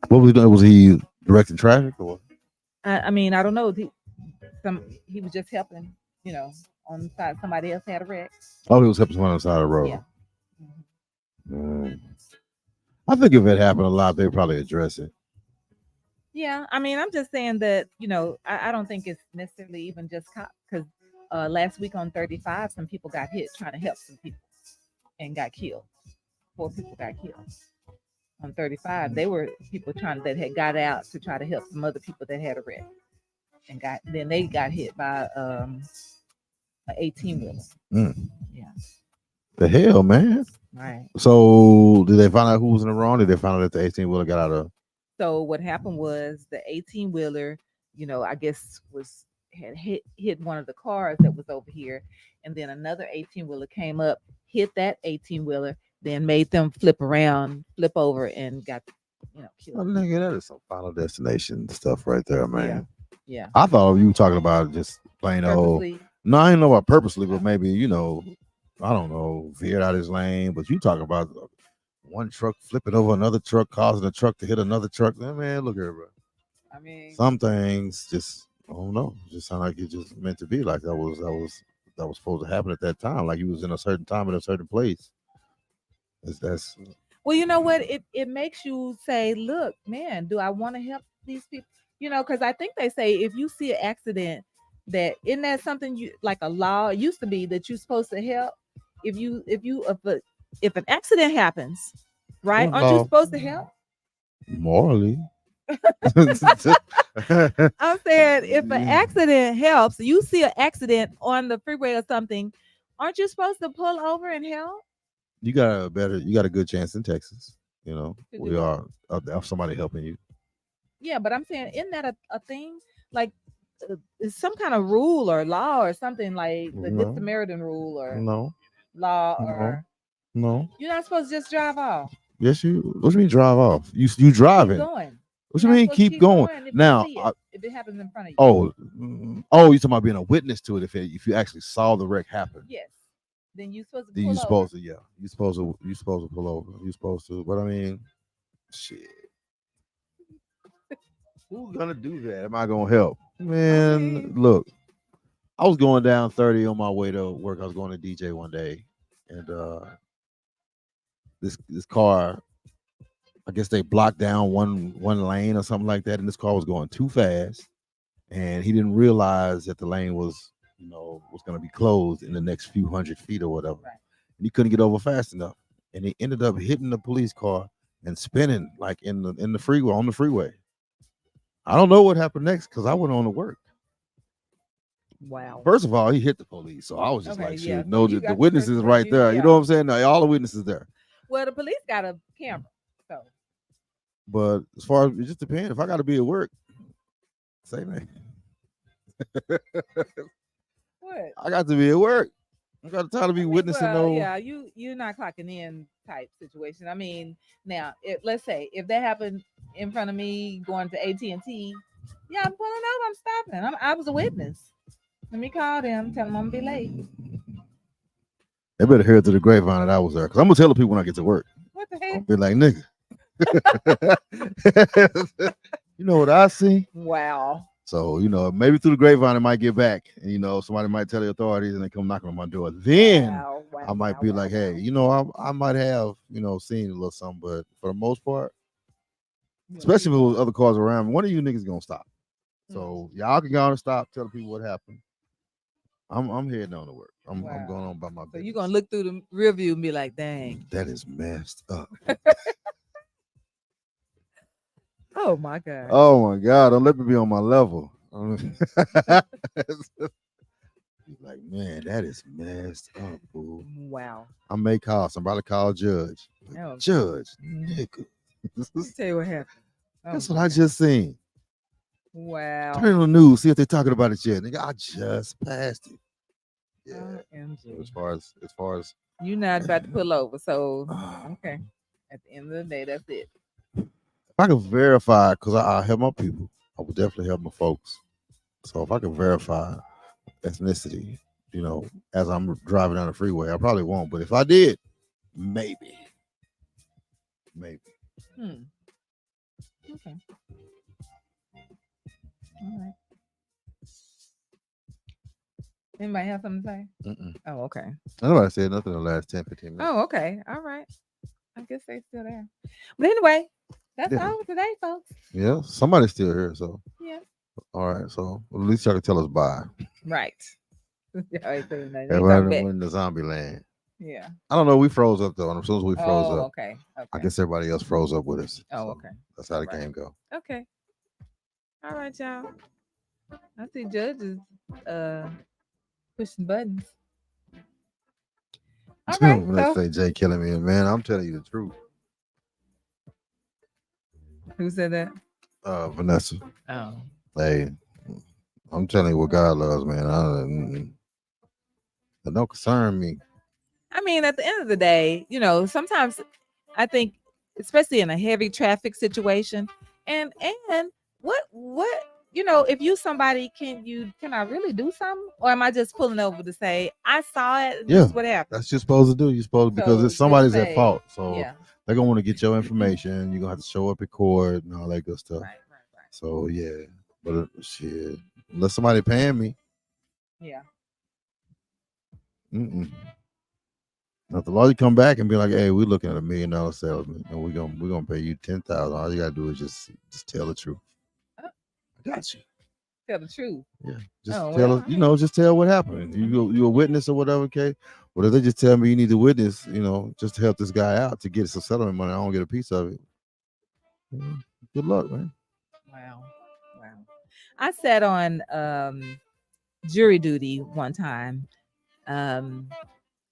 What was he doing? Was he directing traffic or what? I mean, I don't know. He was just helping, on the side. Somebody else had a wreck. Oh, he was helping someone on the side of the road. Yeah. I think if it happened a lot, they'd probably address it. Yeah, I mean, I'm just saying that I don't think it's necessarily even just cops because last week on 35, some people got hit trying to help some people and got killed. 4 people got killed on 35. They were people trying that had got out to try to help some other people that had a wreck and they got hit by an 18 wheeler. Mm. Yeah, The hell, man. right. So did they find out who was in the wrong? Did they find out that the 18-wheeler got out of? So what happened was the 18 wheeler, I guess had hit one of the cars that was over here, and then another 18 wheeler came up, hit that 18 wheeler, then made them flip around, flip over, and got Oh, killed. nigga, that is some Final Destination stuff right there, man. Yeah, I thought you were talking about just plain old. purposely. No, I didn't know about purposely, but maybe I don't know, veered out his lane. But you talking about one truck flipping over another truck, causing a truck to hit another truck. Man, look here, bro. I mean, Some things just I don't know. Just sound like it just meant to be. Like that was supposed to happen at that time. Like he was in a certain time in a certain place. That's well, you know what? It makes you say, look, man, do I want to help these people? Because I think they say if you see an accident, that isn't that something you like a law? It used to be that you're supposed to help. If an accident happens, right? Aren't you well, supposed to help? morally. I'm saying if an accident helps, you see an accident on the freeway or something, aren't you supposed to pull over and help? you got a good chance in Texas. To We do what? are of somebody helping you. Yeah, but I'm saying, isn't that a thing? Like, it's some kind of rule or law or something like the Good No, Samaritan rule or no, law no, or no. you're not supposed to just drive off. Yes, you. What you mean drive off? You Keep driving? going. What You're you not mean supposed to keep keep going? going if you Now, see it, if it happens in front of you. oh, you talking about being a witness to it? If you actually saw the wreck happen, Yes. Then you're supposed to then pull you over. supposed to, yeah, you supposed to pull over. You supposed to. But I mean, shit, who's gonna do that? Am I gonna help? Man, mean- look, I was going down 30 on my way to work. I was going to DJ one day, and this car, I guess they blocked down one lane or something like that, and this car was going too fast, and he didn't realize that the lane was going to be closed in the next few 100 feet or whatever, Right. and he couldn't get over fast enough, and he ended up hitting the police car and spinning like in the freeway on the freeway. I don't know what happened next because I went on to work. Wow. First of all, he hit the police, so I was just Okay, like, yeah. "Shit, no, You the got the witnesses first right one, there." You yeah. know what I'm saying? Now, all the witnesses there. Well, the police got a camera, so But as far as it just depends. If I got to be at work, say man, what? I got to be at work. I got time to be I mean, witnessing well, no. yeah, you're not clocking in type situation. I mean, now let's say if that happened in front of me going to AT&T, yeah, I'm pulling over, I'm stopping. I was a witness. Let me call them, tell them I'm gonna be late. They better hear it through the grapevine that I was there, because I'm gonna tell the people when I get to work. What the I'll heck? be like, nigga, you know what I see? Wow. So maybe through the grapevine it might get back, and somebody might tell the authorities, and they come knocking on my door. Then Wow, wow, I might wow, be wow, like, wow. hey, I might have seen a little something, but for the most part, You wanna especially keep if there was going. other cars around, one of you niggas gonna stop. So y'all can go on and stop, tell the people what happened. I'm heading on to work. I'm Wow. going on by my So business. you're gonna look through the rear view and be like, dang. That is messed up. Oh my God. Oh my God! Don't let me be on my level. Like, man, that is messed up, fool. Wow. I may call somebody, call Judge. Oh, Judge, nigga. let me tell you what happened. Oh, That's what I just seen. wow. Turn on the news, see if they're talking about it yet. Nigga, I just passed it. Yeah. OMG. As far as You're not about to pull over, so okay. At the end of the day, that's it. if I could verify, because I help my people, I would definitely help my folks. So if I could verify ethnicity, as I'm driving down the freeway, I probably won't. But if I did, maybe. Hmm. Okay. All right. Anybody have something to say? Mm-mm. Oh, okay. Nobody said nothing in the last 10, 15 minutes. Oh, okay. All right. I guess they still there. But anyway, That's Yeah. all today, folks. Yeah, somebody's still here. So, Yeah. all right. So, at least y'all can tell us bye. Right. Alright, so they talking Everybody back. went in the zombie land. Yeah. I don't know. We froze up though, and as soon as we froze Oh, up, okay. I Okay. guess everybody else froze up with us. Oh, So okay. that's how the Right. game go. Okay. All right, y'all. I see judges pushing buttons. All right. When they So say Jay killing me, man, I'm telling you the truth. who said that? Vanessa. Oh. Hey, I'm telling you what God loves, man. It don't concern me. I mean, at the end of the day, sometimes I think, especially in a heavy traffic situation, and what if you somebody, can I really do something, or am I just pulling over to say I saw it? And this Yeah, is what happened. that's what you're supposed to do. You're supposed because So if just somebody's at say, fault, so yeah, they're gonna want to get your information. You're gonna have to show up at court and all that good stuff. right. So yeah, but shit, unless somebody paying me, Yeah. mm-mm. Now if the lawyer come back and be like, "Hey, we're looking at $1 million settlement, and we're gonna pay you 10,000. All you gotta do is just tell the truth. Oh. I got you. Tell the truth. Yeah, just Oh, tell well, us. Just tell what happened. You a witness or whatever. Okay, well if they just tell me you need to witness, just to help this guy out to get some settlement money, I don't get a piece of it. Yeah, good luck, man. Wow. I sat on jury duty one time.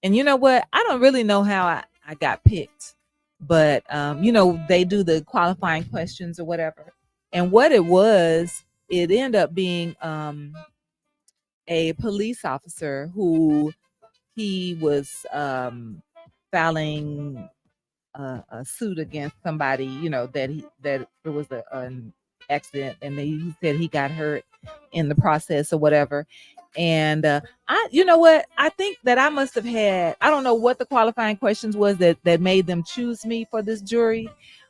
And you know what? I don't really know how I got picked, but they do the qualifying questions or whatever. And what it ended up being a police officer who he was filing a suit against somebody, that it was an accident, and he said he got hurt in the process or whatever. And you know what? I think that I must have had. I don't know what the qualifying questions was that made them choose me for this jury,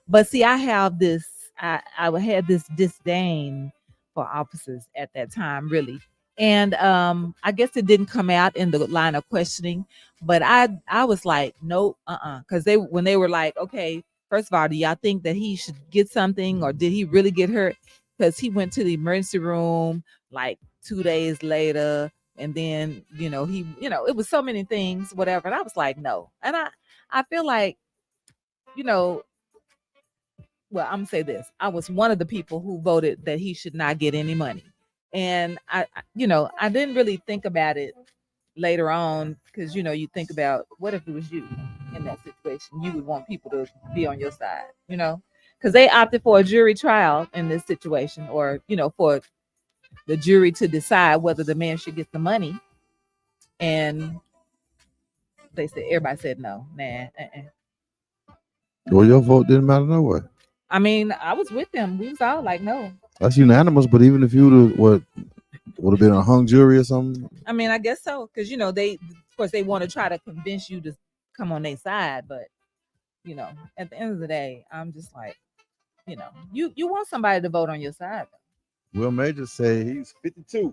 but see, I have this. I had this disdain for officers at that time, really. And I guess it didn't come out in the line of questioning, but I was like, nope, because when they were like, okay, first of all, do y'all think that he should get something, or did he really get hurt? Because he went to the emergency room like 2 days later, and then it was so many things, whatever. And I was like, no. And I feel like, you know, well, I'm gonna say this: I was one of the people who voted that he should not get any money, and I didn't really think about it later on, because you think about, what if it was you in that situation? You would want people to be on your side, because they opted for a jury trial in this situation, or for the jury to decide whether the man should get the money. And everybody said no, nah. Well, your vote didn't matter no way. I mean, I was with them. We was all like, no. That's unanimous. But even if you would have been a hung jury or something. I mean, I guess so, because they, of course, they want to try to convince you to come on their side, but at the end of the day, I'm just like, you want somebody to vote on your side. Will Major say he's 52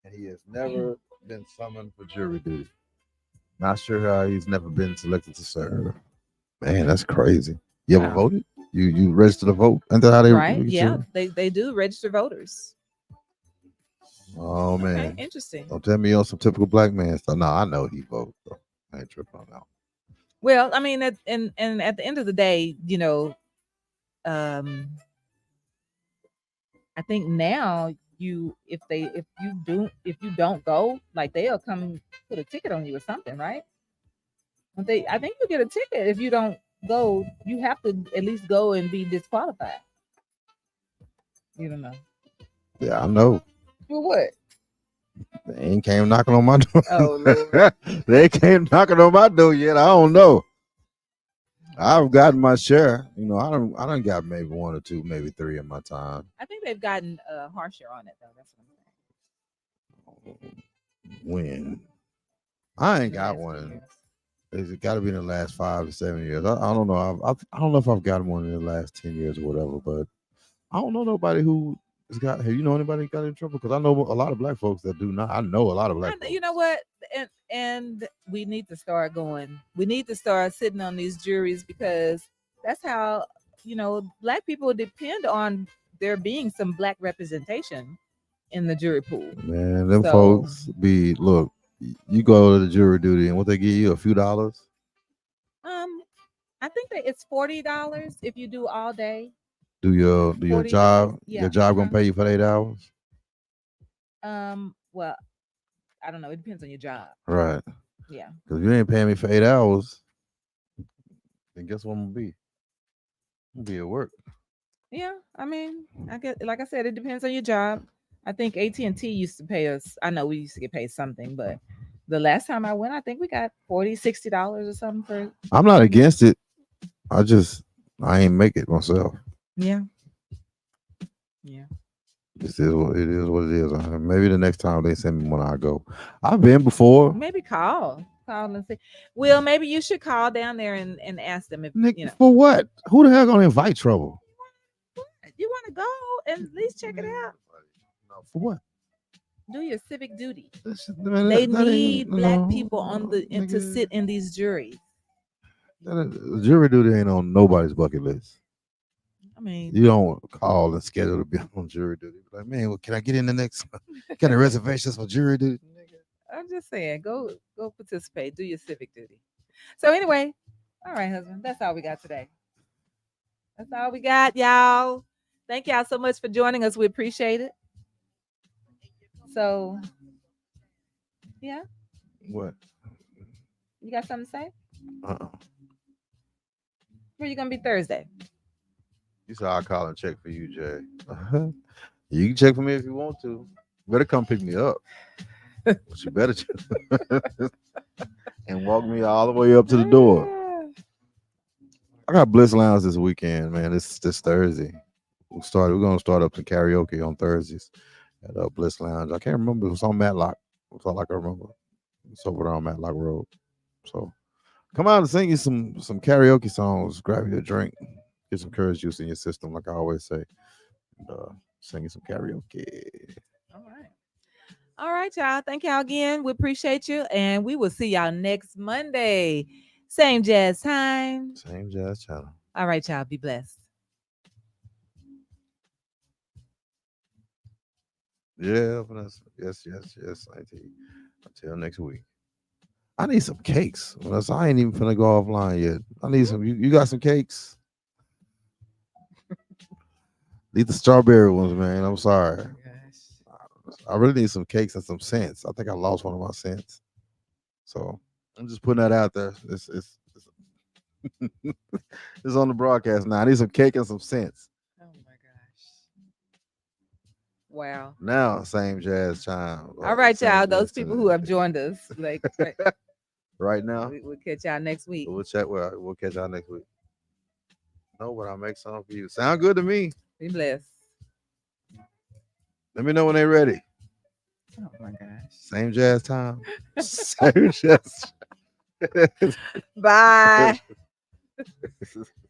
and he has never been summoned for jury duty. Not sure how he's never been selected to serve. Man, that's crazy. You ever voted? You registered to vote? And how they right? Yeah, they do register voters. Oh man, okay, interesting. Don't tell me on some typical black man stuff. No, I know he voted. So I ain't tripping on that. Well, I mean, and at the end of the day, I think now if you don't go, like, they'll come put a ticket on you or something, right? I think you get a ticket if you don't go. You have to at least go and be disqualified. You don't know. Yeah, I know. For what? They ain't came knocking on my door. Oh, Lord. They came knocking on my door yet. I don't know. I've gotten my share. I done got maybe one or two, maybe three in my time. I think they've gotten harsher on it, though. That's what I'm saying. When? I ain't got one. It's got to be in the last 5 to 7 years. I don't know. I don't know if I've gotten one in the last 10 years or whatever, but I don't know nobody who has got. Have you know anybody got in trouble? Because I know a lot of black folks that do not. I know a lot of black folks. You know what? And we need to start going. We need to start sitting on these juries, because that's how Black people depend on there being some Black representation in the jury pool. Man, them So- folks be look. You go to the jury duty, and what they give you a few dollars. I think that it's $40 if you do all day. Do your $40, job. yeah, Your job gonna uh-huh. pay you for 8 hours. Well, I don't know. It depends on your job. Right. Yeah. Because if you ain't paying me for 8 hours, then guess what I'm gonna be? I'm gonna be at work. Yeah, I mean, I get like I said, it depends on your job. I think AT&T used to pay us. I know we used to get paid something, but the last time I went, I think we got $40, $60 or something for. I'm not against it. I ain't make it myself. Yeah. Yeah. This is what it is. What it is. Maybe the next time they send me one, I go. I've been before. Maybe call and see. Well, maybe you should call down there and ask them if Nick, for what? Who the hell gonna invite trouble? you want to go and at least check it out. For what? Do your civic duty. Man, They that need ain't- Black no, people on the to nigga. sit in these juries. Jury duty ain't on nobody's bucket list. I mean, You don't call and schedule to be on jury duty. Like, man, well, can I get in the next? Got a reservations for jury duty? I'm just saying, go participate, do your civic duty. So anyway, all right, husband, that's all we got today. That's all we got, y'all. Thank y'all so much for joining us. We appreciate it. So, yeah, What? you got something to say? Uh-uh. Where you gonna be Thursday? You said I'll call and check for you, Jay. You can check for me if you want to. Better come pick me up. But you better and walk me all the way up to the door. I got Bliss Lounge this weekend, man. This Thursday. We're gonna start up some karaoke on Thursdays at Bliss Lounge. I can't remember. It was on Matlock. That's all I can remember. It's over there on Matlock Road. So come out and sing you some karaoke songs. Grab you a drink. Get some courage juice in your system, like I always say. And, sing you some karaoke. All right, y'all. Thank y'all again. We appreciate you, and we will see y'all next Monday. Same jazz time. Same jazz channel. All right, y'all. Be blessed. Yeah, Vanessa. Yes, Auntie. Until next week. I need some cakes. Vanessa, I ain't even finna go offline yet. I need some. You got some cakes? Need the strawberry ones, man. I'm sorry. I really need some cakes and some scents. I think I lost one of my scents. So I'm just putting that out there. It's it's on the broadcast now. I need some cake and some scents. Oh my gosh. Wow. Now, same jazz time. All right, same y'all. Those jazz people time. who have joined us, like right now, we'll catch y'all next week. we'll catch y'all next week. No, but I'll make something for you. Sound good to me. Be blessed. Let me know when they're ready. Oh my gosh. Same jazz time. Same jazz. Bye.